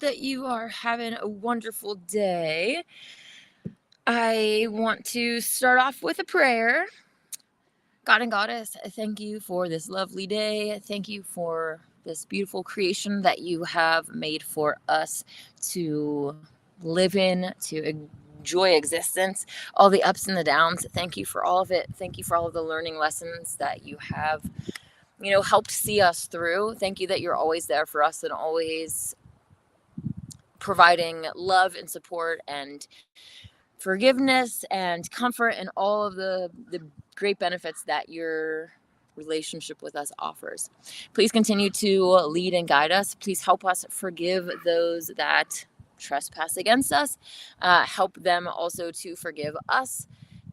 that you are having a wonderful day. I want to start off with a prayer. God and Goddess, I thank you for this lovely day. Thank you for this beautiful creation that you have made for us to live in, to enjoy existence, all the ups and the downs. Thank you for all of it. Thank you for all of the learning lessons that you have, helped see us through. Thank you that you're always there for us and always providing love and support and forgiveness and comfort and all of the great benefits that your relationship with us offers. Please continue to lead and guide us. Please help us forgive those that trespass against us. Help them also to forgive us.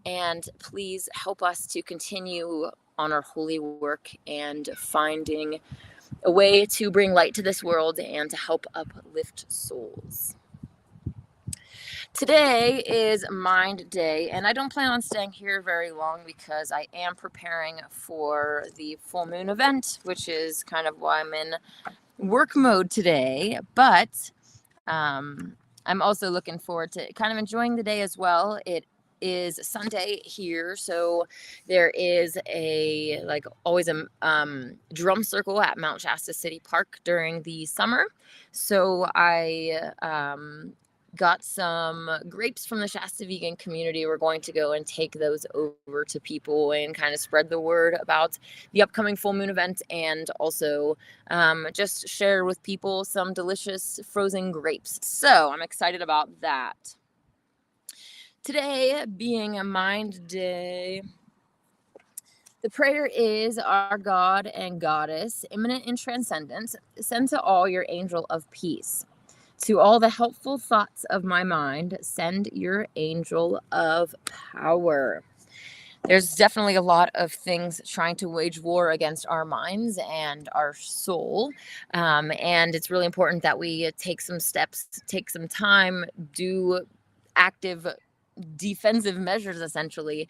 And please help us to continue on our holy work and finding a way to bring light to this world and to help uplift souls. Today is Mind Day, and I don't plan on staying here very long because I am preparing for the full moon event, which is kind of why I'm in work mode today. But I'm also looking forward to kind of enjoying the day as well. It is Sunday here, so there is always a drum circle at Mount Shasta City Park during the summer. So I got some grapes from the Shasta Vegan community. We're going to go and take those over to people and kind of spread the word about the upcoming full moon event, and also just share with people some delicious frozen grapes. So I'm excited about that. Today being a Mind Day, the prayer is: Our God and Goddess, immanent in transcendence, send to all your angel of peace. To all the helpful thoughts of my mind, send your angel of power. There's definitely a lot of things trying to wage war against our minds and our soul. And it's really important that we take some steps, take some time, do active defensive measures essentially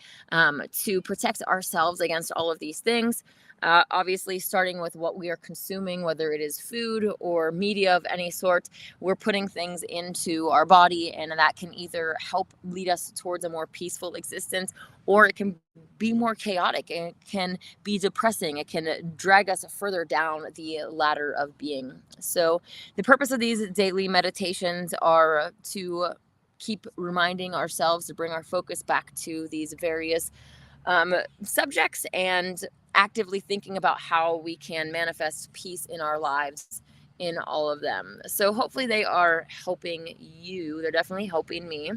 to protect ourselves against all of these things. Obviously, starting with what we are consuming, whether it is food or media of any sort, we're putting things into our body, and that can either help lead us towards a more peaceful existence, or it can be more chaotic. It can be depressing. It can drag us further down the ladder of being. So the purpose of these daily meditations are to keep reminding ourselves to bring our focus back to these various subjects, and actively thinking about how we can manifest peace in our lives in all of them. So hopefully they are helping you. They're definitely helping me.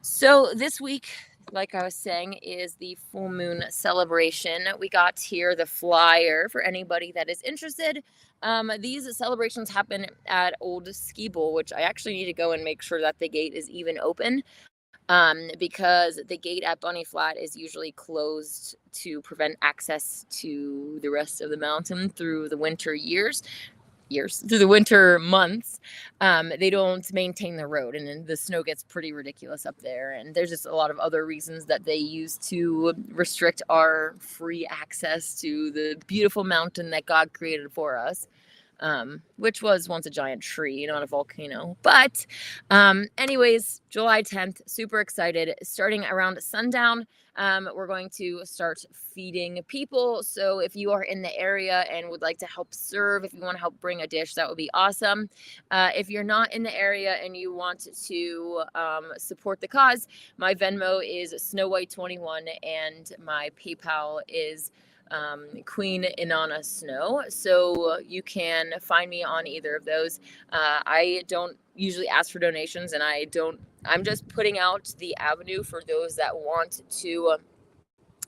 So this week, like I was saying, is the full moon celebration. We got here the flyer for anybody that is interested. These celebrations happen at Old Ski Bowl, which I actually need to go and make sure that the gate is even open, because the gate at Bunny Flat is usually closed to prevent access to the rest of the mountain through the winter through the winter months. They don't maintain the road, and then the snow gets pretty ridiculous up there, and there's just a lot of other reasons that they use to restrict our free access to the beautiful mountain that God created for us, which was once a giant tree, not a volcano. But anyways, July 10th, super excited. Starting around sundown, we're going to start feeding people. So if you are in the area and would like to help serve, if you want to help bring a dish, that would be awesome. If you're not in the area and you want to support the cause, my Venmo is Snowwhite21 and my PayPal is Queen Inanna Snow. So you can find me on either of those. I don't usually ask for donations, and I'm just putting out the avenue for those that want to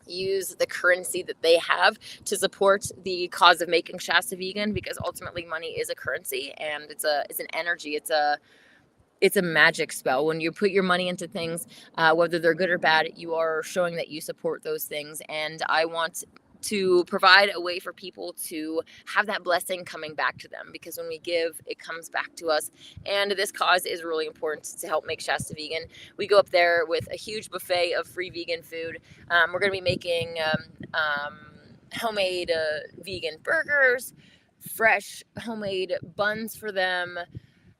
use the currency that they have to support the cause of making Shasta vegan, because ultimately money is a currency, and it's an energy. It's a magic spell. When you put your money into things, whether they're good or bad, you are showing that you support those things. And I want to provide a way for people to have that blessing coming back to them, because when we give, it comes back to us. And this cause is really important to help make Shasta vegan. We go up there with a huge buffet of free vegan food. We're going to be making homemade vegan burgers, fresh homemade buns for them,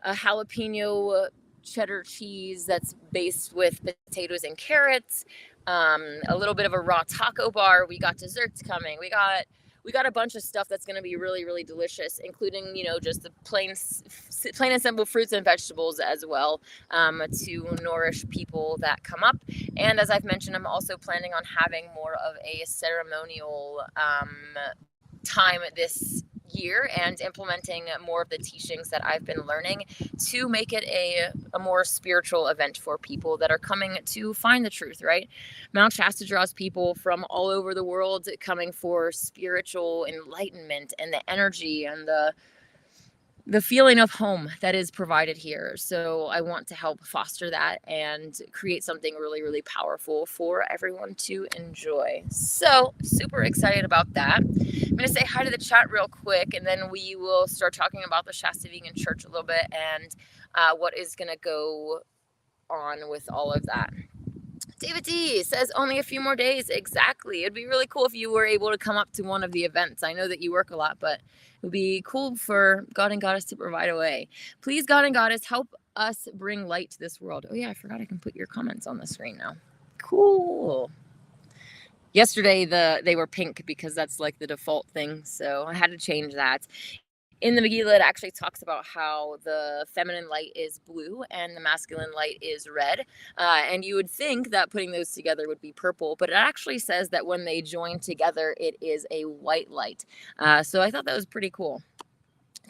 a jalapeno cheddar cheese that's based with potatoes and carrots, a little bit of a raw taco bar. We got desserts coming. We got a bunch of stuff that's going to be really, really delicious, including, just the plain and simple fruits and vegetables as well, to nourish people that come up. And as I've mentioned, I'm also planning on having more of a ceremonial time this year and implementing more of the teachings that I've been learning to make it a more spiritual event for people that are coming to find the truth, right? Mount Shasta draws people from all over the world coming for spiritual enlightenment and the energy and the feeling of home that is provided here. So I want to help foster that and create something really, really powerful for everyone to enjoy. So super excited about that. I'm going to say hi to the chat real quick, and then we will start talking about the Shasta Vegan Church a little bit and what is going to go on with all of that. David D says only a few more days. Exactly. It'd be really cool if you were able to come up to one of the events. I know that you work a lot, but it would be cool for God and Goddess to provide a way. Please, God and Goddess, help us bring light to this world. Oh yeah, I forgot I can put your comments on the screen now. Cool. Yesterday they were pink because that's like the default thing, so I had to change that. In the Megillah, it actually talks about how the feminine light is blue and the masculine light is red. And you would think that putting those together would be purple, but it actually says that when they join together, it is a white light. So I thought that was pretty cool.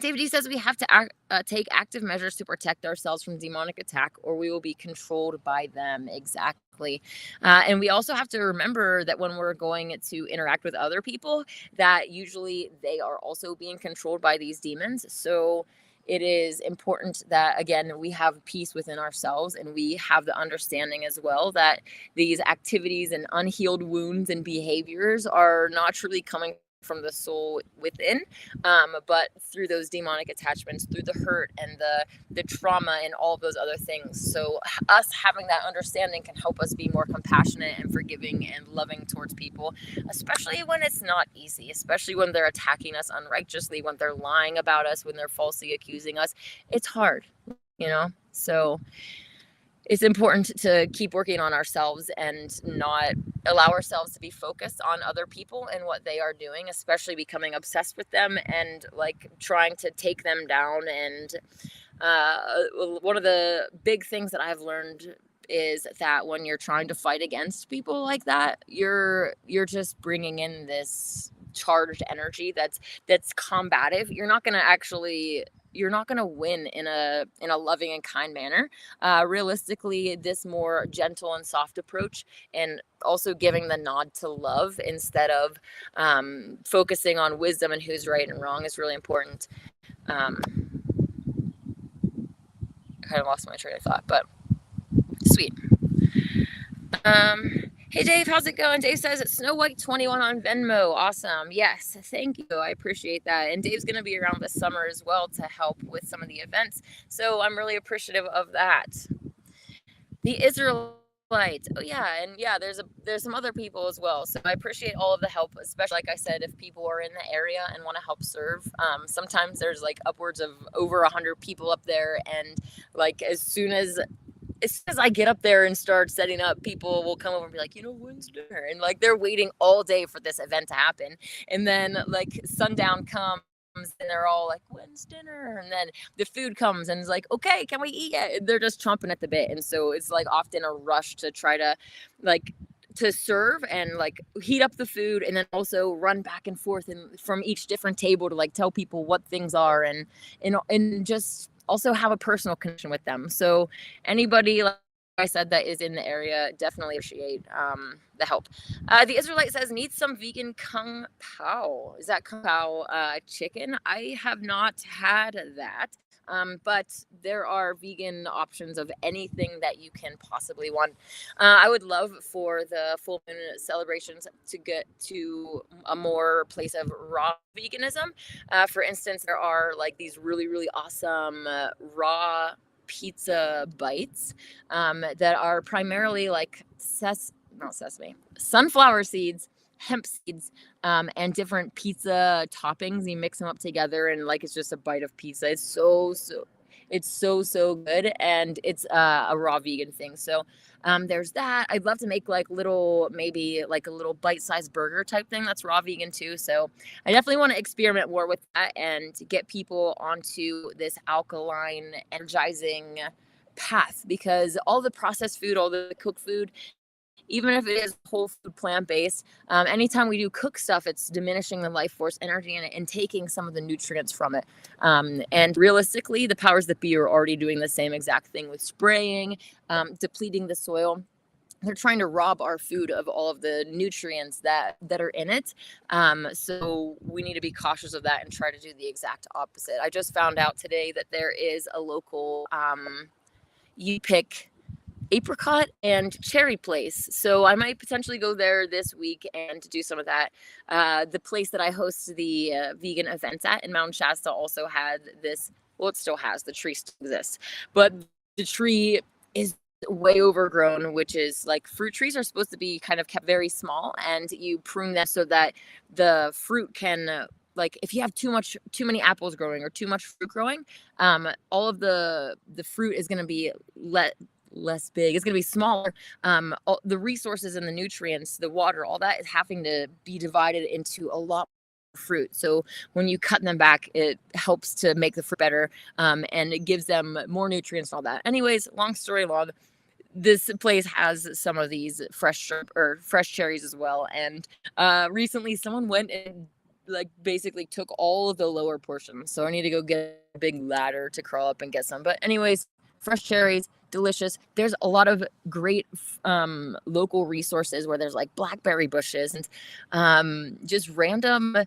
David D says we have to take active measures to protect ourselves from demonic attack, or we will be controlled by them. Exactly. And we also have to remember that when we're going to interact with other people, that usually they are also being controlled by these demons. So it is important that, again, we have peace within ourselves and we have the understanding as well that these activities and unhealed wounds and behaviors are not truly coming from the soul within, but through those demonic attachments, through the hurt and the trauma and all of those other things. So us having that understanding can help us be more compassionate and forgiving and loving towards people, especially when it's not easy, especially when they're attacking us unrighteously, when they're lying about us, when they're falsely accusing us. It's hard, so it's important to keep working on ourselves and not allow ourselves to be focused on other people and what they are doing, especially becoming obsessed with them and like trying to take them down. And one of the big things that I've learned is that when you're trying to fight against people like that, you're just bringing in this charged energy that's combative. You're not going to win in a loving and kind manner. Realistically, this more gentle and soft approach, and also giving the nod to love instead of focusing on wisdom and who's right and wrong is really important. I kind of lost my train of thought, but sweet. Hey Dave, how's it going? Dave says it's Snow White 21 on Venmo. Awesome. Yes, thank you. I appreciate that. And Dave's going to be around this summer as well to help with some of the events. So I'm really appreciative of that. The Israelites. Oh yeah, and yeah, there's some other people as well. So I appreciate all of the help, especially like I said, if people are in the area and want to help serve. Sometimes there's like upwards of over 100 people up there, and like as soon as I get up there and start setting up, people will come over and be like, when's dinner? And like they're waiting all day for this event to happen. And then like sundown comes and they're all like, when's dinner? And then the food comes and it's like, okay, can we eat yet? They're just chomping at the bit. And so it's like often a rush to try to like to serve and like heat up the food, and then also run back and forth and from each different table to like tell people what things are and just also have a personal connection with them. So anybody, like I said, that is in the area, definitely appreciate the help. The Israelite says, needs some vegan kung pao. Is that kung pao chicken? I have not had that. But there are vegan options of anything that you can possibly want. I would love for the full moon celebrations to get to a more place of raw veganism. For instance, there are like these really, really awesome raw pizza bites that are primarily like sunflower seeds, hemp seeds, and different pizza toppings. You mix them up together and like it's just a bite of pizza. It's so It's so good, and it's a raw vegan thing. So there's that. I'd love to make like little, maybe like a little bite-sized burger type thing that's raw vegan too. So I definitely want to experiment more with that and get people onto this alkaline, energizing path, because all the processed food, all the cooked food, even if it is whole food plant-based, anytime we do cook stuff, it's diminishing the life force energy in it and taking some of the nutrients from it. And realistically, the powers that be are already doing the same exact thing with spraying, depleting the soil. They're trying to rob our food of all of the nutrients that are in it. So we need to be cautious of that and try to do the exact opposite. I just found out today that there is a local you pick apricot and cherry place. So I might potentially go there this week and do some of that. The place that I host the vegan events at in Mount Shasta also had this, well, it still has, the tree still exists, but the tree is way overgrown, which is like, fruit trees are supposed to be kind of kept very small, and you prune them so that the fruit can like, if you have too many apples growing or too much fruit growing, all of the fruit is going to be less big. It's going to be smaller. All the resources and the nutrients, the water, all that is having to be divided into a lot of fruit. So when you cut them back, it helps to make the fruit better, and it gives them more nutrients and all that. Anyways, long story long, this place has some of these fresh cherries as well. And recently someone went and like basically took all of the lower portions. So I need to go get a big ladder to crawl up and get some. But anyways, fresh cherries, delicious. There's a lot of great local resources where there's like blackberry bushes and just random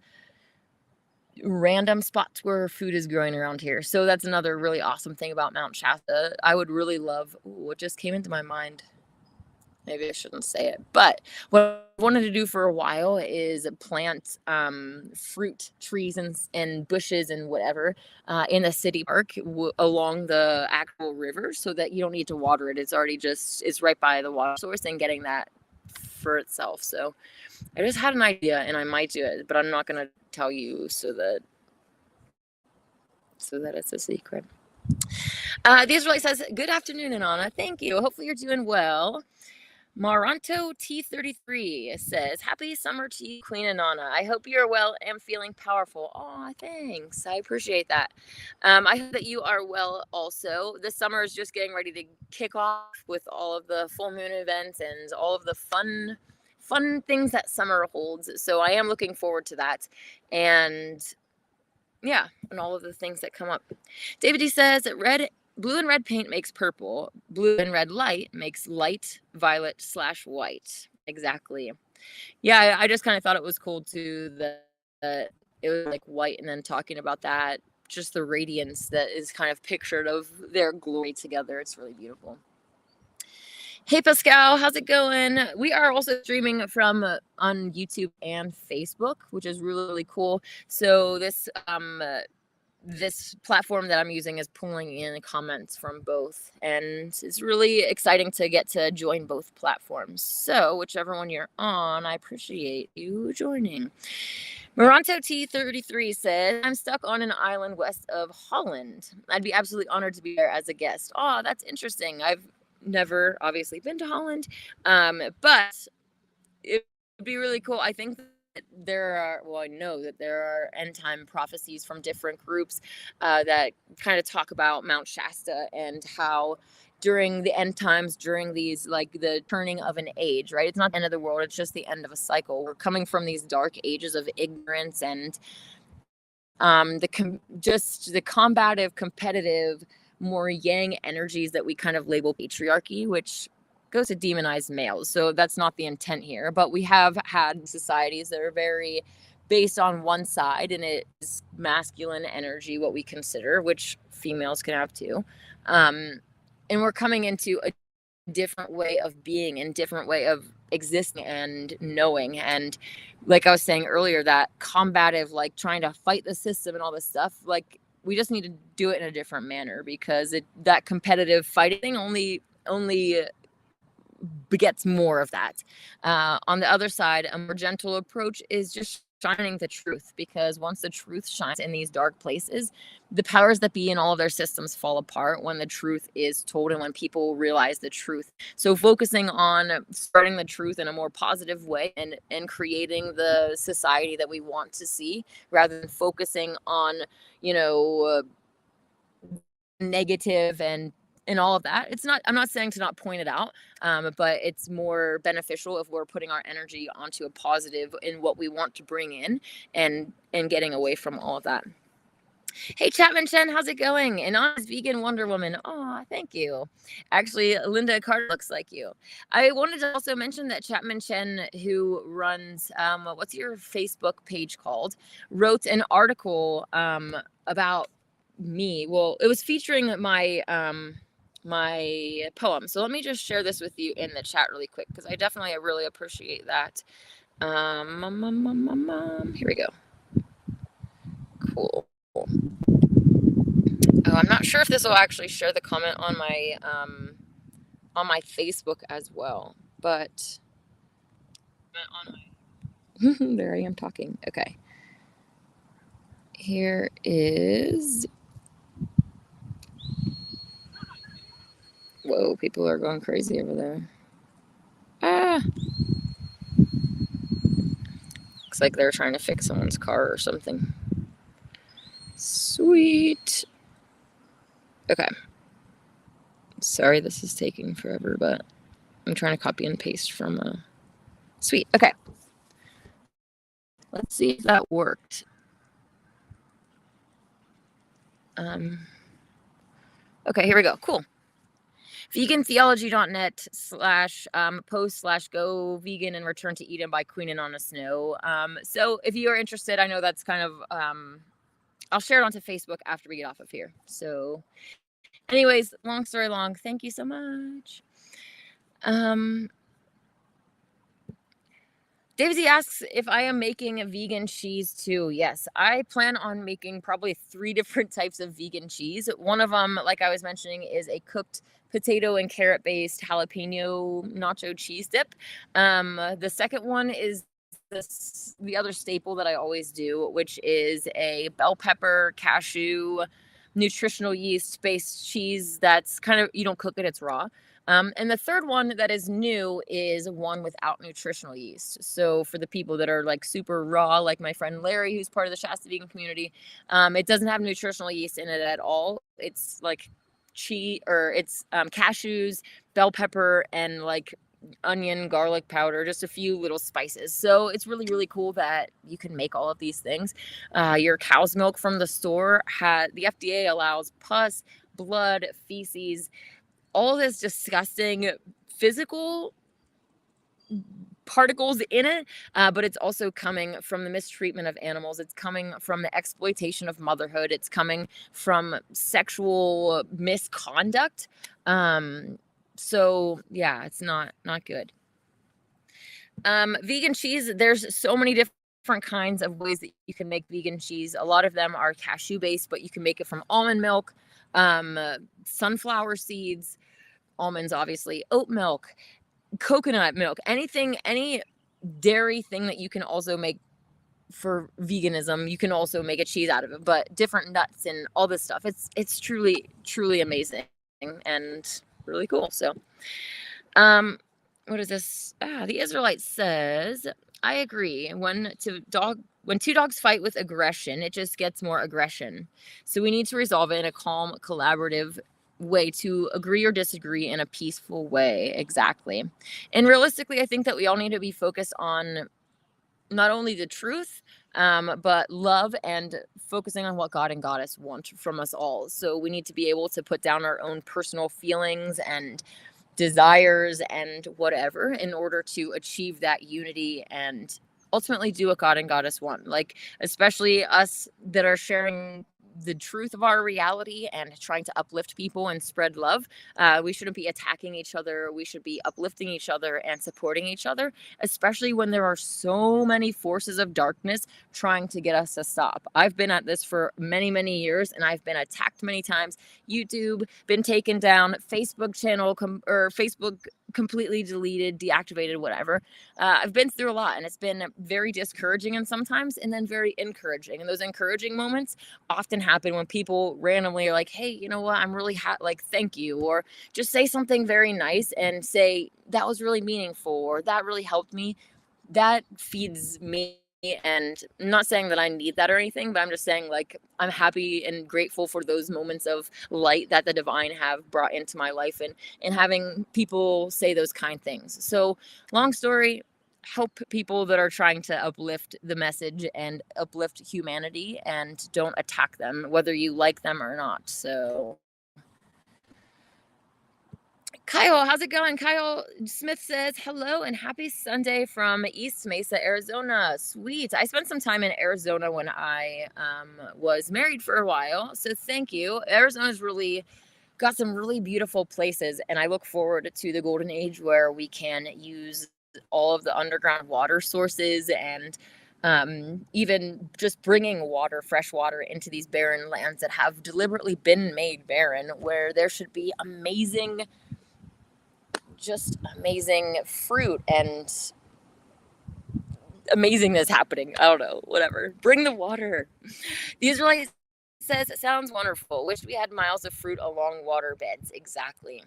spots where food is growing around here. So that's another really awesome thing about Mount Shasta. I would really love, what just came into my mind? Maybe I shouldn't say it, but what I wanted to do for a while is plant fruit trees and bushes and whatever in a city park along the actual river, so that you don't need to water it. It's already it's right by the water source and getting that for itself. So I just had an idea and I might do it, but I'm not going to tell you so that it's a secret. The Israelite says, good afternoon, Anana. Thank you. Hopefully you're doing well. Maranto T33 says, happy summer to you, Queen Anana. I hope you're well and feeling powerful. Oh, thanks. I appreciate that. I hope that you are well also. The summer is just getting ready to kick off with all of the full moon events and all of the fun things that summer holds. So I am looking forward to that. And yeah, and all of the things that come up. David D says, blue and red paint makes purple. Blue and red light makes light violet/white. Exactly. Yeah, I just kind of thought it was cool too that it was like white, and then talking about that, just the radiance that is kind of pictured of their glory together. It's really beautiful. Hey Pascal, how's it going? We are also streaming from on YouTube and Facebook, which is really, really cool. So this platform that I'm using is pulling in comments from both, and it's really exciting to get to join both platforms. So whichever one you're on, I appreciate you joining. Moranto T33 says, I'm stuck on an island west of Holland. I'd be absolutely honored to be there as a guest. Oh, that's interesting. I've never obviously been to Holland, but it would be really cool. I think I know that there are end time prophecies from different groups that kind of talk about Mount Shasta and how during the end times, during these, like the turning of an age, right? It's not the end of the world. It's just the end of a cycle. We're coming from these dark ages of ignorance and the combative, competitive, more yang energies that we kind of label patriarchy, which goes to demonize males. So that's not the intent here, but we have had societies that are very based on one side, and it is masculine energy, what we consider, which females can have too. And we're coming into a different way of being and different way of existing and knowing. And like I was saying earlier, that combative, like trying to fight the system and all this stuff, like we just need to do it in a different manner, because that competitive fighting only begets more of that. On the other side, a more gentle approach is just shining the truth, because once the truth shines in these dark places, the powers that be in all of their systems fall apart when the truth is told and when people realize the truth. So focusing on spreading the truth in a more positive way and creating the society that we want to see, rather than focusing on, you know, negative and all of that. I'm not saying to not point it out, but it's more beneficial if we're putting our energy onto a positive in what we want to bring in, and getting away from all of that. Hey, Chapman Chen, how's it going? And honest vegan Wonder Woman. Oh, thank you. Actually, Linda Carter looks like you. I wanted to also mention that Chapman Chen, who runs, what's your Facebook page called, wrote an article about me. Well, it was featuring my my poem. So let me just share this with you in the chat really quick, because I really appreciate that. Here we go. Cool. Oh, I'm not sure if this will actually share the comment on my Facebook as well, but there I am talking. Okay. Here is. Whoa, people are going crazy over there. Looks like they're trying to fix someone's car or something. Sweet. Okay. Sorry this is taking forever, but I'm trying to copy and paste from Sweet. Okay. Let's see if that worked. Okay, here we go. Cool. vegantheology.net/post/go vegan and return to Eden by Queen and on the Snow. So if you are interested, I know that's kind of, I'll share it onto Facebook after we get off of here. So anyways, long story long, thank you so much. Daisy asks if I am making a vegan cheese too. Yes, I plan on making probably 3 different types of vegan cheese. One of them, like I was mentioning, is a cooked potato and carrot based jalapeno nacho cheese dip. The second one is the other staple that I always do, which is a bell pepper cashew nutritional yeast based cheese that's kind of, you don't cook it, it's raw. And the third one that is new is one without nutritional yeast. So for the people that are like super raw, like my friend Larry, who's part of the Shasta Vegan community, it doesn't have nutritional yeast in it at all. It's like it's cashews, bell pepper, and like onion, garlic powder, just a few little spices. So it's really, really cool that you can make all of these things. Your cow's milk from the store, the FDA allows pus, blood, feces, all this disgusting physical particles in it, but it's also coming from the mistreatment of animals. It's coming from the exploitation of motherhood. It's coming from sexual misconduct. So yeah, it's not good. Vegan cheese, there's so many different kinds of ways that you can make vegan cheese. A lot of them are cashew based, but you can make it from almond milk, sunflower seeds, almonds, obviously, oat milk, coconut milk, any dairy thing that you can also make for veganism, you can also make a cheese out of it, but different nuts and all this stuff. It's truly, truly amazing and really cool. So, what is this? The Israelite says, I agree. When two dogs fight with aggression, it just gets more aggression. So we need to resolve it in a calm, collaborative way, to agree or disagree in a peaceful way. Exactly. And realistically, I think that we all need to be focused on not only the truth, but love, and focusing on what God and Goddess want from us all. So we need to be able to put down our own personal feelings and desires and whatever in order to achieve that unity and ultimately do what God and Goddess want. Like, especially us that are sharing the truth of our reality and trying to uplift people and spread love. We shouldn't be attacking each other. We should be uplifting each other and supporting each other, especially when there are so many forces of darkness trying to get us to stop. I've been at this for many, many years, and I've been attacked many times. YouTube been taken down, Facebook channel or Facebook completely deleted, deactivated, whatever. I've been through a lot, and it's been very discouraging and sometimes, and then very encouraging. And those encouraging moments often happen when people randomly are like, hey, you know what? I'm really like, thank you. Or just say something very nice and say, that was really meaningful, or that really helped me. That feeds me. And I'm not saying that I need that or anything, but I'm just saying, like, I'm happy and grateful for those moments of light that the divine have brought into my life, and having people say those kind things. So long story, help people that are trying to uplift the message and uplift humanity, and don't attack them, whether you like them or not. So Kyle, how's it going? Kyle Smith says, hello and happy Sunday from East Mesa, Arizona. Sweet. I spent some time in Arizona when I was married for a while. So thank you. Arizona's really got some really beautiful places. And I look forward to the golden age where we can use all of the underground water sources, and even just bringing water, fresh water, into these barren lands that have deliberately been made barren, where there should be just amazing fruit and amazingness happening. I don't know, whatever. Bring the water. The Israelite says, it sounds wonderful. Wish we had miles of fruit along water beds. Exactly.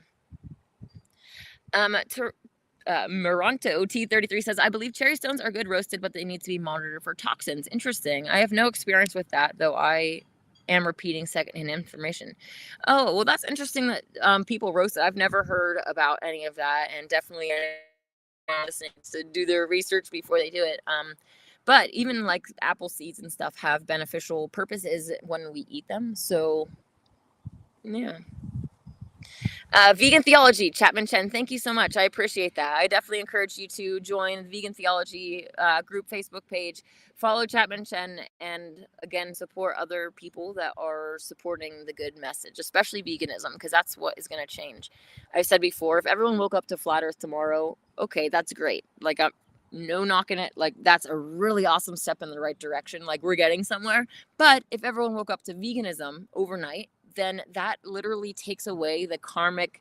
Moronto T33 says, I believe cherry stones are good roasted, but they need to be monitored for toxins. Interesting. I have no experience with that, though I am repeating secondhand information. Oh, well, that's interesting that people roast it. I've never heard about any of that, and definitely listening to do their research before they do it. But even like apple seeds and stuff have beneficial purposes when we eat them. So yeah. Vegan Theology, Chapman Chen, thank you so much. I appreciate that. I definitely encourage you to join the Vegan Theology group Facebook page, follow Chapman Chen, and again, support other people that are supporting the good message, especially veganism, because that's what is going to change. I've said before, if everyone woke up to flat earth tomorrow, okay, that's great. Like, I'm no knocking it. Like, that's a really awesome step in the right direction. Like, we're getting somewhere. But if everyone woke up to veganism overnight, then that literally takes away the karmic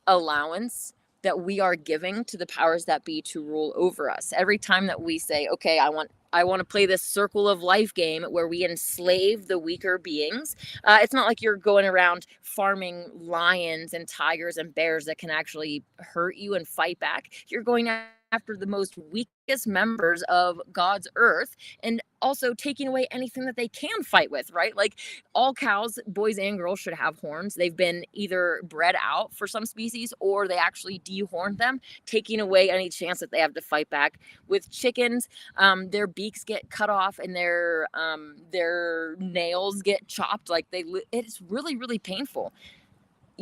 allowance that we are giving to the powers that be to rule over us. Every time that we say, okay, I want to play this circle of life game where we enslave the weaker beings. It's not like you're going around farming lions and tigers and bears that can actually hurt you and fight back. You're going after the most weakest members of God's earth, and also taking away anything that they can fight with, right? Like, all cows, boys and girls, should have horns. They've been either bred out for some species, or they actually dehorned them, taking away any chance that they have to fight back. With chickens, their beaks get cut off, and their nails get chopped. Like, it's really, really painful.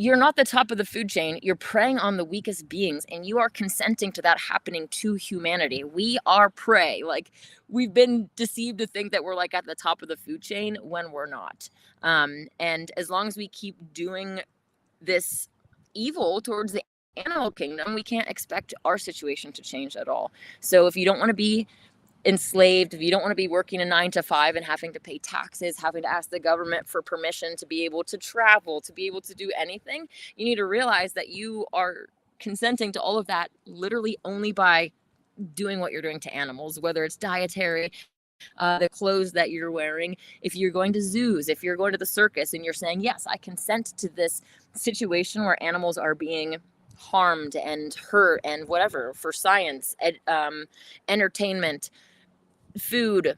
You're not the top of the food chain. You're preying on the weakest beings, and you are consenting to that happening to humanity. We are prey. Like, we've been deceived to think that we're like at the top of the food chain when we're not. And as long as we keep doing this evil towards the animal kingdom, we can't expect our situation to change at all. So if you don't want to be enslaved, if you don't want to be working a 9 to 5 and having to pay taxes, having to ask the government for permission to be able to travel, to be able to do anything, you need to realize that you are consenting to all of that literally only by doing what you're doing to animals, whether it's dietary, the clothes that you're wearing, if you're going to zoos, if you're going to the circus, and you're saying, yes, I consent to this situation where animals are being harmed and hurt and whatever, for science, entertainment, food,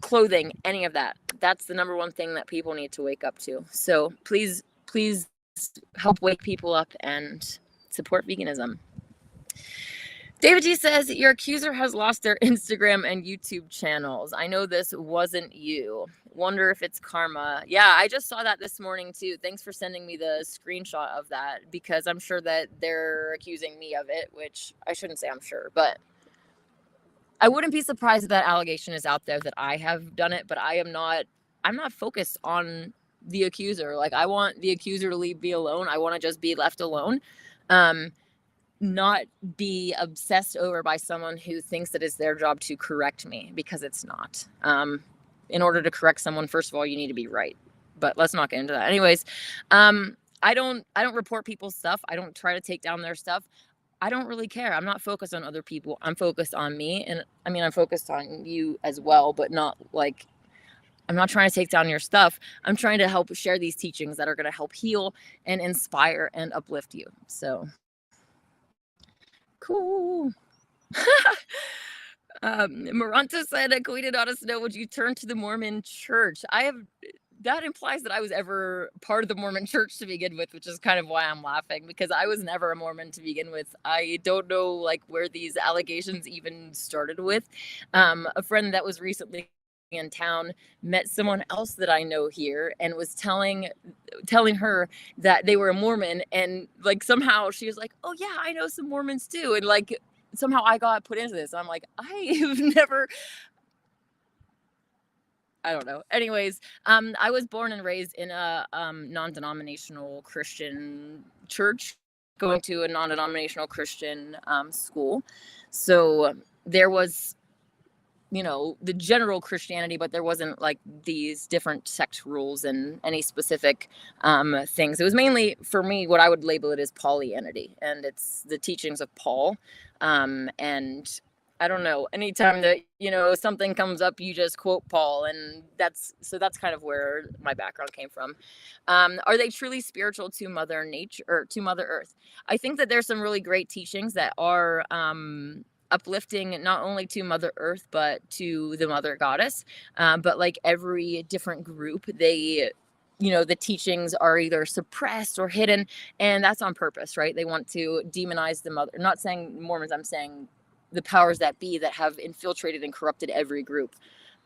clothing, any of that. That's the number one thing that people need to wake up to. So please help wake people up and support veganism. David G says, your accuser has lost their Instagram and YouTube channels. I know this wasn't you. Wonder if it's karma. Yeah, I just saw that this morning too. Thanks for sending me the screenshot of that, because I'm sure that they're accusing me of it, which I shouldn't say I'm sure, but I wouldn't be surprised if that allegation is out there that I have done it, but I'm not focused on the accuser. Like, I want the accuser to leave me alone. I want to just be left alone. Not be obsessed over by someone who thinks that it's their job to correct me, because it's not. In order to correct someone, first of all, you need to be right. But let's not get into that. Anyways, I don't report people's stuff. I don't try to take down their stuff. I don't really care. I'm not focused on other people. I'm focused on me. And I mean, I'm focused on you as well, but not like, I'm not trying to take down your stuff. I'm trying to help share these teachings that are going to help heal and inspire and uplift you. So cool. Maranta said, Queen did not know, would you turn to the Mormon church? That implies that I was ever part of the Mormon church to begin with, which is kind of why I'm laughing, because I was never a Mormon to begin with. I don't know like where these allegations even started with. A friend that was recently in town met someone else that I know here and was telling her that they were a Mormon, and like somehow she was like, "Oh yeah, I know some Mormons too," and like somehow I got put into this. I'm like, I have never, I don't know. Anyways, I was born and raised in a non-denominational Christian church, going to a non-denominational Christian school. So there was, the general Christianity, but there wasn't like these different sect rules and any specific things. It was mainly for me what I would label it as Pollyanity, and it's the teachings of Paul. And I don't know, anytime that, something comes up, you just quote Paul, and that's kind of where my background came from. Are they truly spiritual to Mother Nature or to Mother Earth? I think that there's some really great teachings that are uplifting not only to Mother Earth but to the Mother Goddess. But like every different group, they, the teachings are either suppressed or hidden, and that's on purpose, right? They want to demonize the mother. I'm not saying Mormons, I'm saying the powers that be that have infiltrated and corrupted every group.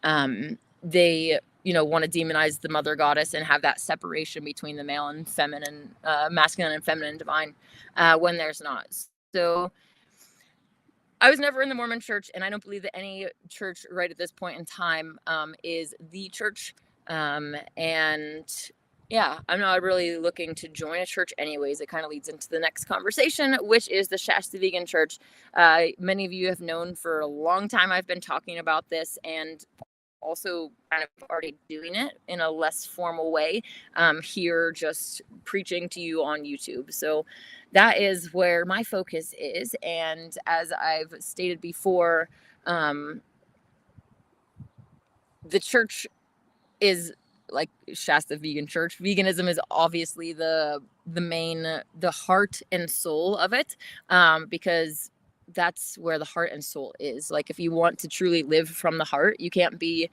They, want to demonize the Mother Goddess and have that separation between the male and feminine, masculine and feminine divine, when there's not. So I was never in the Mormon church, and I don't believe that any church right at this point in time is the church. And yeah, I'm not really looking to join a church anyways. It kind of leads into the next conversation, which is the Shasta Vegan Church. Many of you have known for a long time I've been talking about this, and also kind of already doing it in a less formal way here, just preaching to you on YouTube. So that is where my focus is. And as I've stated before, the church is like Shasta Vegan Church. Veganism is obviously the main, the heart and soul of it, because that's where the heart and soul is. Like if you want to truly live from the heart, you can't be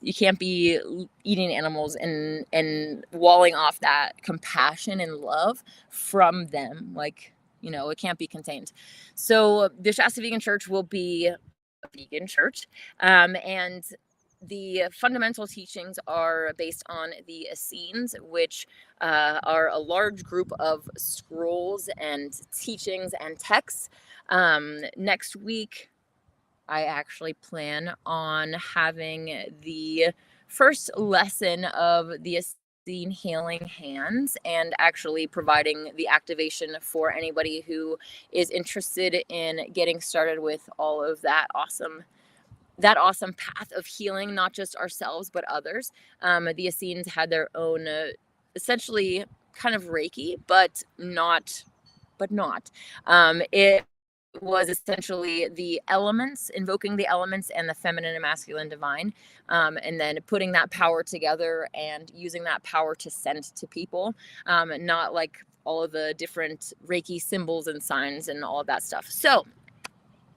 eating animals and walling off that compassion and love from them. Like, it can't be contained. So the Shasta Vegan Church will be a vegan church, and the fundamental teachings are based on the Essenes, which are a large group of scrolls and teachings and texts. Next week, I actually plan on having the first lesson of the Essene Healing Hands, and actually providing the activation for anybody who is interested in getting started with all of that awesome path of healing, not just ourselves but others. The Essenes had their own essentially kind of Reiki, but not. It was essentially the elements, invoking the elements and the feminine and masculine divine, and then putting that power together and using that power to send to people, not like all of the different Reiki symbols and signs and all of that stuff. So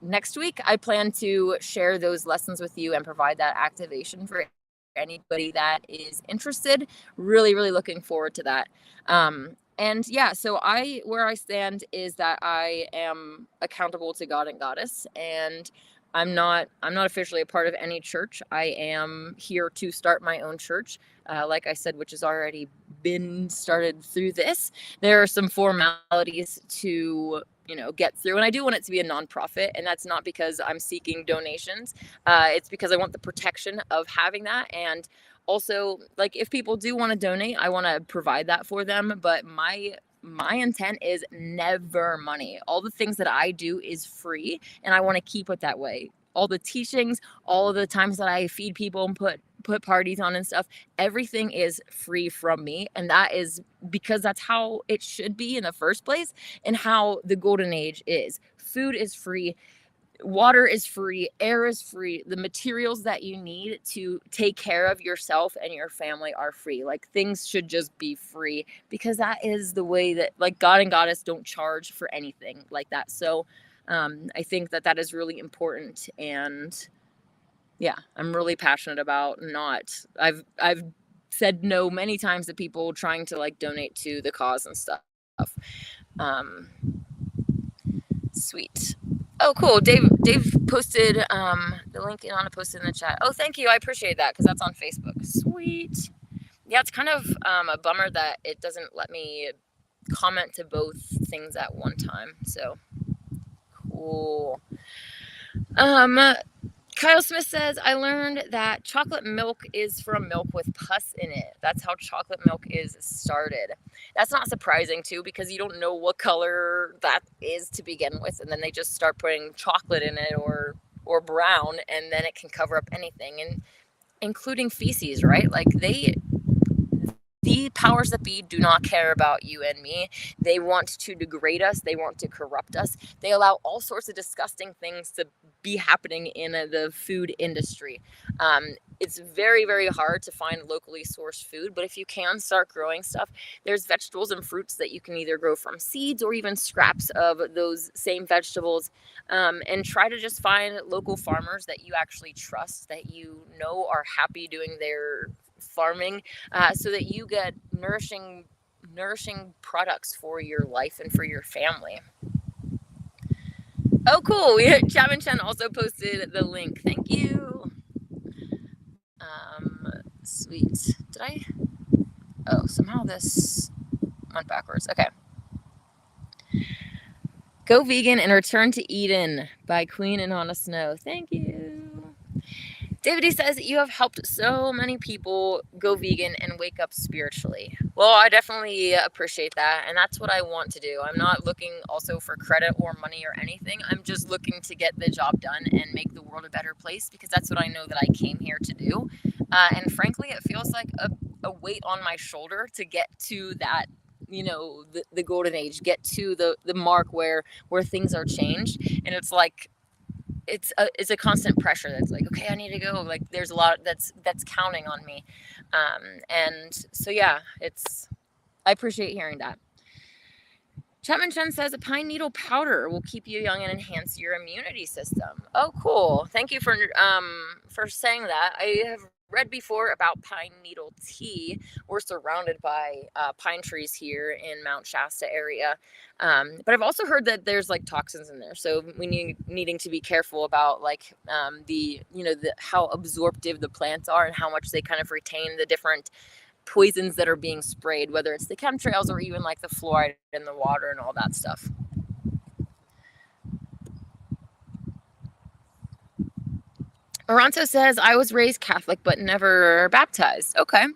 next week, I plan to share those lessons with you and provide that activation for anybody that is interested. Really, really looking forward to that. And yeah, so where I stand is that I am accountable to God and Goddess, and I'm not officially a part of any church. I am here to start my own church, like I said, which has already been started through this. There are some formalities to get through, and I do want it to be a nonprofit, and that's not because I'm seeking donations. It's because I want the protection of having that, and also, like, if people do want to donate, I want to provide that for them. But my intent is never money. All the things that I do is free, and I want to keep it that way. All the teachings, all of the times that I feed people and put put parties on and stuff, everything is free from me. And that is because that's how it should be in the first place, and how the golden age is. Food is free, water is free, air is free, the materials that you need to take care of yourself and your family are free. Like, things should just be free, because that is the way that, like, God and Goddess don't charge for anything like that. So I think that that is really important. And yeah, I'm really passionate about not, I've said no many times to people trying to like donate to the cause and stuff. um Sweet. Oh, cool. Dave posted the link, and Anna posted in the chat. Oh, thank you. I appreciate that, because that's on Facebook. Sweet. Yeah, it's kind of a bummer that it doesn't let me comment to both things at one time. So cool. Kyle Smith says, I learned that chocolate milk is from milk with pus in it. That's how chocolate milk is started. That's not surprising, too, because you don't know what color that is to begin with. And then they just start putting chocolate in it, or brown, and then it can cover up anything, and including feces, right? Like, the powers that be do not care about you and me. They want to degrade us. They want to corrupt us. They allow all sorts of disgusting things to be happening in the food industry. It's very, very hard to find locally sourced food, but if you can start growing stuff, there's vegetables and fruits that you can either grow from seeds or even scraps of those same vegetables, and try to just find local farmers that you actually trust, that you know are happy doing their farming, so that you get nourishing products for your life and for your family. Oh, cool. Chapman Chen also posted the link. Thank you. Sweet. Did I? Oh, somehow this went backwards. Okay. Go Vegan and Return to Eden by Queen and Anna Snow. Thank you. David says, you have helped so many people go vegan and wake up spiritually. Well, I definitely appreciate that. And that's what I want to do. I'm not looking also for credit or money or anything. I'm just looking to get the job done and make the world a better place, because that's what I know that I came here to do. And frankly, it feels like a weight on my shoulder to get to that, the golden age, get to the mark where things are changed. And it's like, it's a constant pressure that's like, okay, I need to go. Like, there's a lot that's counting on me. And so, yeah, I appreciate hearing that. Chapman Chen says a pine needle powder will keep you young and enhance your immunity system. Oh, cool. Thank you for saying that. I have read before about pine needle tea. We're surrounded by pine trees here in Mount Shasta area. But I've also heard that there's like toxins in there. So we needing to be careful about like how absorptive the plants are and how much they kind of retain the different poisons that are being sprayed, whether it's the chemtrails or even like the fluoride in the water and all that stuff. Aranto says, I was raised Catholic but never baptized. Okay.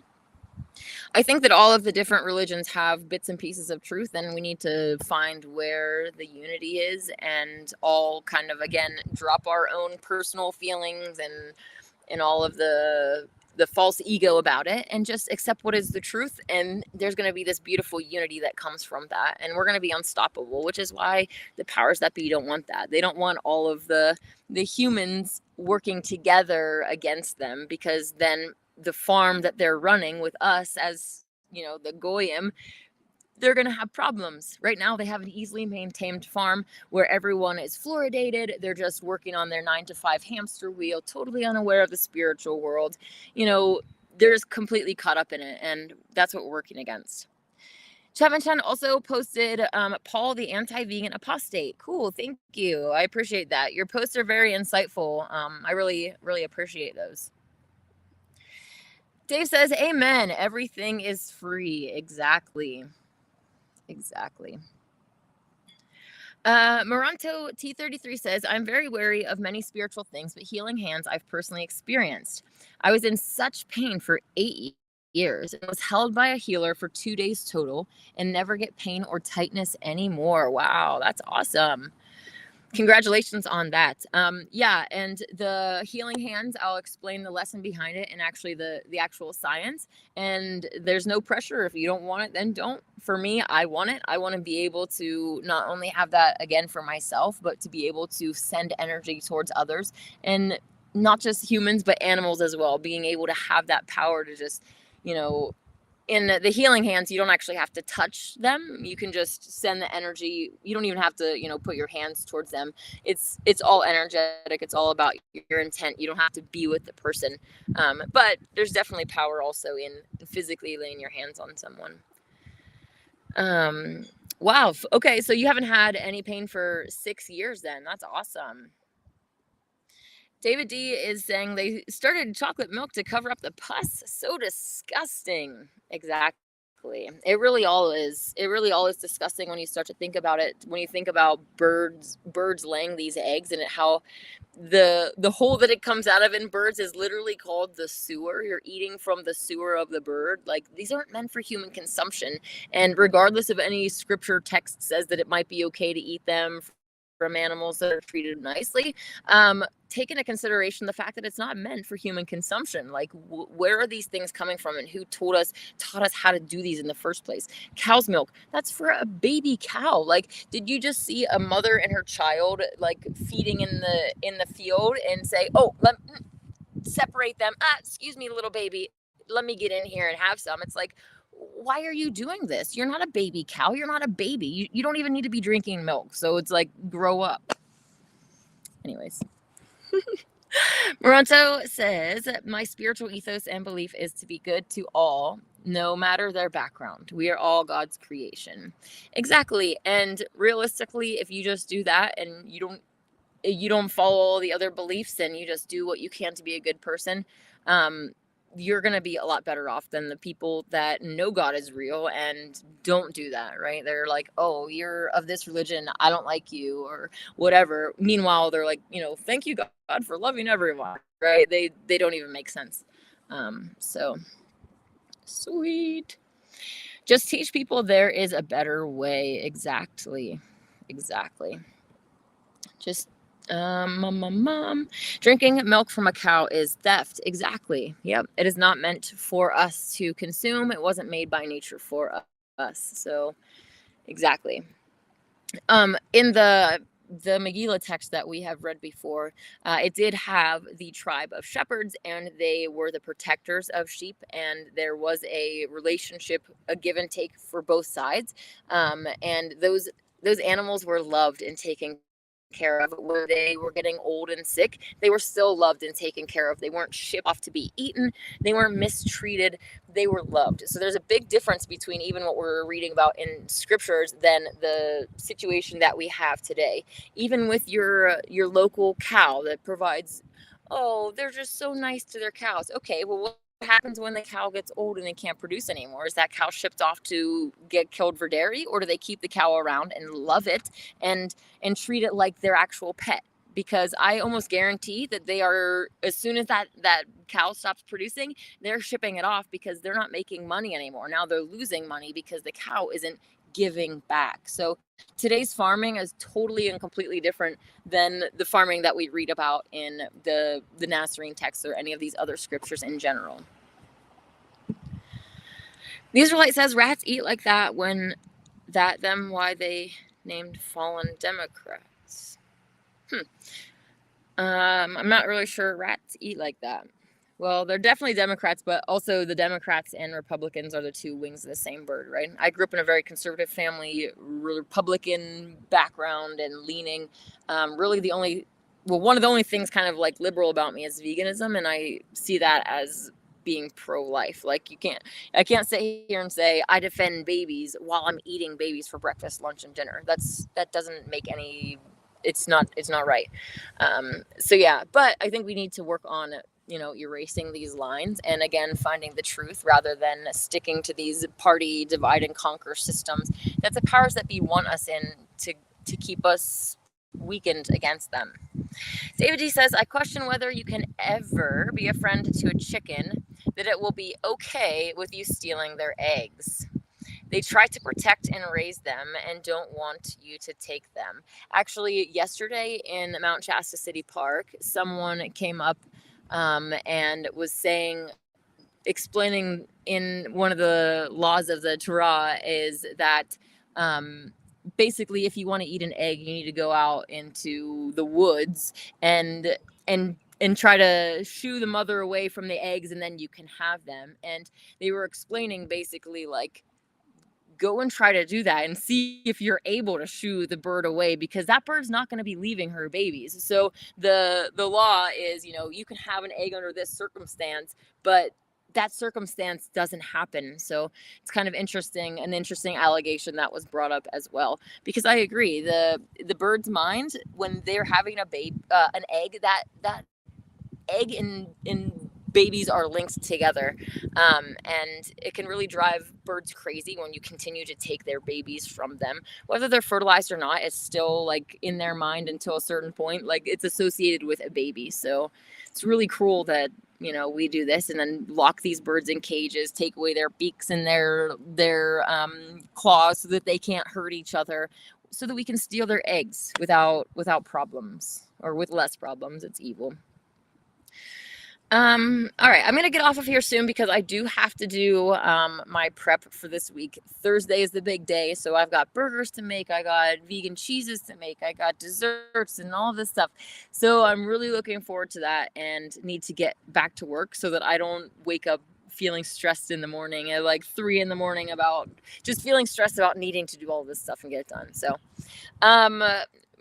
I think that all of the different religions have bits and pieces of truth, and we need to find where the unity is, and all kind of, again, drop our own personal feelings and all of the false ego about it, and just accept what is the truth. And there's going to be this beautiful unity that comes from that, and we're going to be unstoppable, which is why the powers that be don't want that. They don't want all of the humans working together against them, because then the farm that they're running with us as, the goyim, they're going to have problems. Right now, they have an easily maintained farm where everyone is fluoridated. They're just working on their 9-to-5 hamster wheel, totally unaware of the spiritual world. They're just completely caught up in it, and that's what we're working against. Chapman Chen also posted Paul the Anti-Vegan Apostate. Cool, thank you. I appreciate that. Your posts are very insightful. I really, really appreciate those. Dave says, amen. Everything is free. Exactly. Moranto T33 says, I'm very wary of many spiritual things, but healing hands I've personally experienced. I was in such pain for 8 years and was held by a healer for 2 days total and never get pain or tightness anymore. Wow, that's awesome. Congratulations on that. Yeah, and the healing hands, I'll explain the lesson behind it and actually the actual science. And there's no pressure. If you don't want it, then don't. For me, I want it. I want to be able to not only have that again for myself, but to be able to send energy towards others, and not just humans, but animals as well. Being able to have that power to just, you know, in the healing hands, you don't actually have to touch them. You can just send the energy. You don't even have to, put your hands towards them. It's all energetic. It's all about your intent. You don't have to be with the person. But there's definitely power also in physically laying your hands on someone. Wow. Okay. So you haven't had any pain for 6 years then. That's awesome. David D is saying they started chocolate milk to cover up the pus. So disgusting. Exactly. It really all is. It really all is disgusting when you start to think about it. When you think about birds laying these eggs, and how the hole that it comes out of in birds is literally called the sewer. You're eating from the sewer of the bird. Like, these aren't meant for human consumption. And regardless of any scripture text says that it might be okay to eat them from animals that are treated nicely, take into consideration the fact that it's not meant for human consumption. Like, where are these things coming from, and who taught us how to do these in the first place? Cow's milk, that's for a baby cow. Like, did you just see a mother and her child like feeding in the field and say, oh, separate them, excuse me, little baby, let me get in here and have some? It's like, why are you doing this? You're not a baby cow. You're not a baby. You don't even need to be drinking milk. So it's like, grow up. Anyways. Moronto says, my spiritual ethos and belief is to be good to all, no matter their background. We are all God's creation. Exactly. And realistically, if you just do that and you don't follow all the other beliefs, and you just do what you can to be a good person, you're going to be a lot better off than the people that know God is real and don't do that, right? They're like, oh, you're of this religion, I don't like you, or whatever. Meanwhile, they're like, thank you, God, for loving everyone, right? They don't even make sense. So sweet. Just teach people there is a better way. Exactly. Just drinking milk from a cow is theft. Exactly. Yep. It is not meant for us to consume. It wasn't made by nature for us. So exactly. In the Megillah text that we have read before, it did have the tribe of shepherds, and they were the protectors of sheep, and there was a relationship, a give and take for both sides. And those animals were loved and taken care of. When they were getting old and sick, they were still loved and taken care of. They weren't shipped off to be eaten. They weren't mistreated. They were loved. So there's a big difference between even what we're reading about in scriptures than the situation that we have today. Even with your local cow that provides, oh, they're just so nice to their cows. Okay, well, what happens when the cow gets old and they can't produce anymore? Is that cow shipped off to get killed for dairy, or do they keep the cow around and love it and treat it like their actual pet? Because I almost guarantee that they are, as soon as that cow stops producing, they're shipping it off, because they're not making money anymore. Now they're losing money because the cow isn't giving back. So today's farming is totally and completely different than the farming that we read about in the Nazarene text or any of these other scriptures in general. The Israelite says rats eat like that. When them why they named fallen Democrats. I'm not really sure rats eat like that. Well, they're definitely Democrats, but also the Democrats and Republicans are the two wings of the same bird, right? I grew up in a very conservative family, Republican background and leaning. Really one of the only things kind of like liberal about me is veganism, and I see that as being pro-life. Like, I can't sit here and say I defend babies while I'm eating babies for breakfast, lunch, and dinner. That doesn't make any, it's not right. So yeah, but I think we need to work on erasing these lines, and again, finding the truth rather than sticking to these party divide and conquer systems that the powers that be want us in to keep us weakened against them. David D says, I question whether you can ever be a friend to a chicken that it will be okay with you stealing their eggs. They try to protect and raise them and don't want you to take them. Actually, yesterday in Mount Shasta City Park, someone came up and was explaining in one of the laws of the Torah is that um, basically if you want to eat an egg, you need to go out into the woods and and try to shoo the mother away from the eggs, and then you can have them. And they were explaining basically like, go and try to do that and see if you're able to shoo the bird away, because that bird's not going to be leaving her babies. So the law is, you can have an egg under this circumstance, but that circumstance doesn't happen. So it's kind of an interesting allegation that was brought up as well, because I agree, the bird's mind, when they're having an egg, that egg in babies are linked together, and it can really drive birds crazy when you continue to take their babies from them. Whether they're fertilized or not, it's still like in their mind until a certain point, like it's associated with a baby. So it's really cruel that we do this and then lock these birds in cages, take away their beaks and their claws so that they can't hurt each other, so that we can steal their eggs without problems, or with less problems. It's evil. All right, I'm gonna get off of here soon because I do have to do my prep for this week. Thursday is the big day, so I've got burgers to make, I got vegan cheeses to make, I got desserts and all this stuff. So I'm really looking forward to that and need to get back to work so that I don't wake up feeling stressed in the morning at like 3 a.m. about just feeling stressed about needing to do all this stuff and get it done. So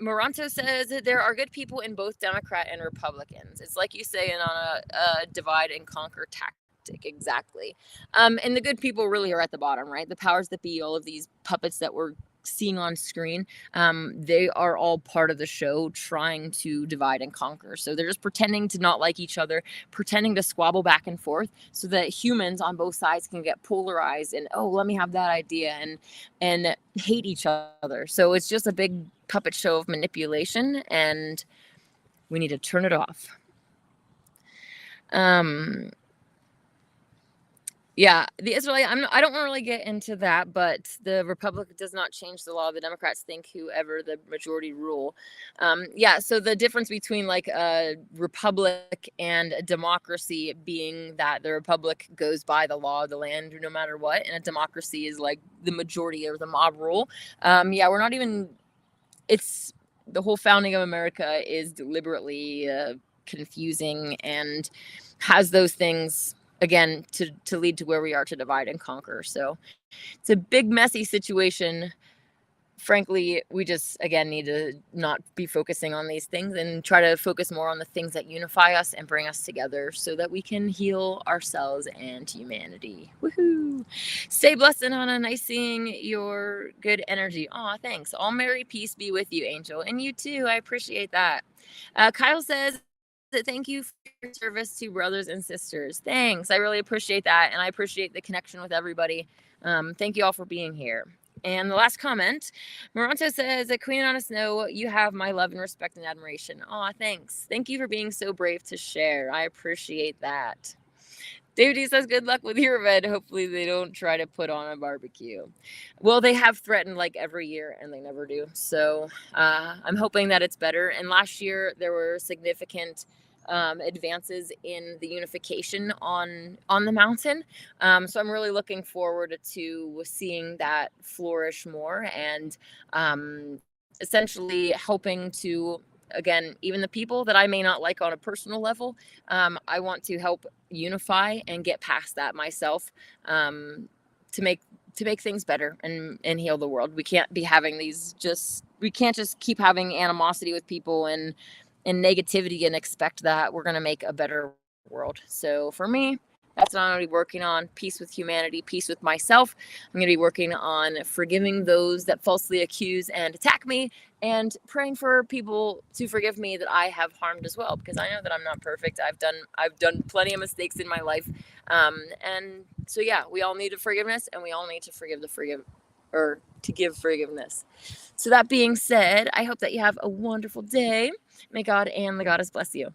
Moranto says that there are good people in both Democrat and Republicans. It's like you say, and on a divide and conquer tactic. Exactly. And the good people really are at the bottom, right? The powers that be, all of these puppets that we're seeing on screen, they are all part of the show trying to divide and conquer. So they're just pretending to not like each other, pretending to squabble back and forth so that humans on both sides can get polarized and, oh, let me have that idea, and hate each other. So it's just a big puppet show of manipulation, and we need to turn it off. Yeah, the Israeli, I don't want to really get into that, but the Republic does not change the law. The Democrats think whoever the majority rule. Yeah, so the difference between like a republic and a democracy being that the republic goes by the law of the land no matter what, and a democracy is like the majority or the mob rule. Yeah, we're not even, it's the whole founding of America is deliberately confusing and has those things again to lead to where we are, to divide and conquer. So it's a big messy situation. Frankly, we just again need to not be focusing on these things and try to focus more on the things that unify us and bring us together so that we can heal ourselves and humanity. Woohoo! Stay blessed, and Hannah. Nice seeing your good energy. Aw, thanks. All merry peace be with you, Angel. And you too. I appreciate that. Kyle says, thank you for your service to brothers and sisters. Thanks. I really appreciate that. And I appreciate the connection with everybody. Thank you all for being here. And the last comment, Moranto says that Queen on Snow, you have my love and respect and admiration. Aw, thanks. Thank you for being so brave to share. I appreciate that. David D says, good luck with your event. Hopefully they don't try to put on a barbecue. Well, they have threatened like every year and they never do. So I'm hoping that it's better. And last year there were significant advances in the unification on the mountain. So I'm really looking forward to seeing that flourish more, and essentially helping to, again, even the people that I may not like on a personal level, I want to help unify and get past that myself, to make things better and heal the world. We can't be having we can't just keep having animosity with people and negativity and expect that we're going to make a better world. So for me, that's what I'm going to be working on. Peace with humanity, peace with myself. I'm going to be working on forgiving those that falsely accuse and attack me, and praying for people to forgive me that I have harmed as well, because I know that I'm not perfect. I've done plenty of mistakes in my life. And so yeah, we all need forgiveness, and we all need to to give forgiveness. So that being said, I hope that you have a wonderful day. May God and the Goddess bless you.